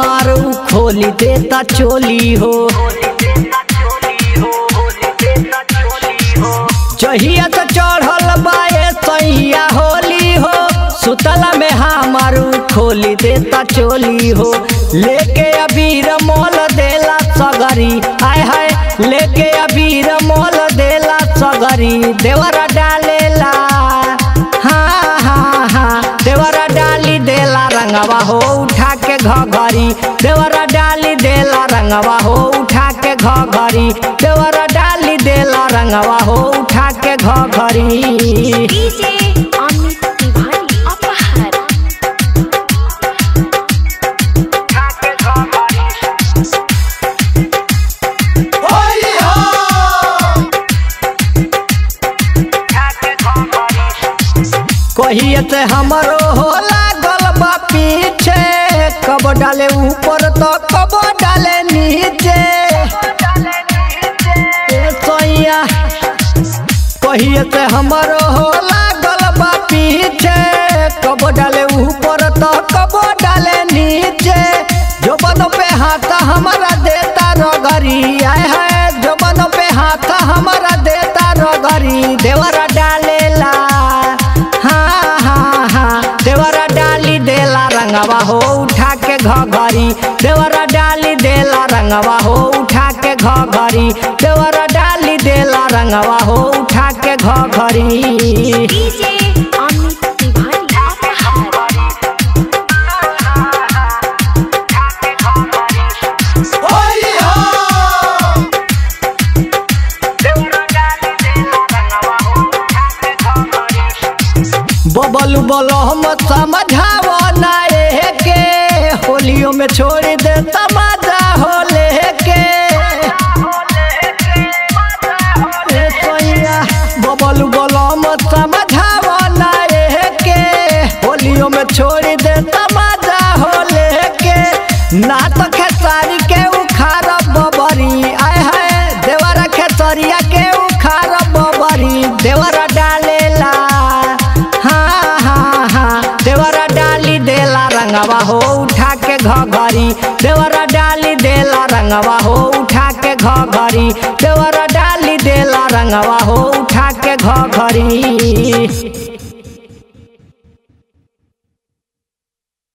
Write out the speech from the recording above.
हमार खोली देता चोली हो। जहिया तो चढ़ल बाए सैया होली हो, सुतला में हमार खोली देता चोली हो। लेके अबीर मोल देला सगरी, आय हाय लेके अबीर मोल देला सगरी। देवरा डालेला हाँ हाँ हाँ, देवरा डाली देला रंगवा हो उठा के घघरी। देवरा डाली देला रंगवा हो उठा के घघरी। देवरा डाली देला रंगवा हो उठा के घघरी। कहिए से हमरो हो लागल बा पीछे, कब डाले ऊपर तो कब डाले नीचे। सोइया कहिए से हमरो हो लागल बा पीछे, कब डाले ऊपर तो कब डाले नीचे। जो बनो पे हाथ हमारा देता रगरी, आए है जो बनो पे हाथ हमारा देता रगरी। देवरा डालेला देवरा डाली देला रंगवा हो उठा के घघरी। देवरा डाली देला रंगवा हो उठा के घघरी। देवरा डाली देला रंगवा हो उठा के घघरी। बबलू बोलो हम समझावो ना के, होलियों में छोड़ दे तमाजा हो लेके। बबलू बोलो हम समझावो ना के, होलियों में छोड़ दे तमाजा हो लेके। ना तो खेसारी के उखाड़ बबरी, आय है देवरा खेसरिया के उखाड़ बबरी। देवरा डालेला देवरा डाली देला रंगवा हो उठा के घघरी। देवरा डाली देला रंगवा हो उठा के घघरी। देवरा डाली देला रंगवा हो उठा के घघरी।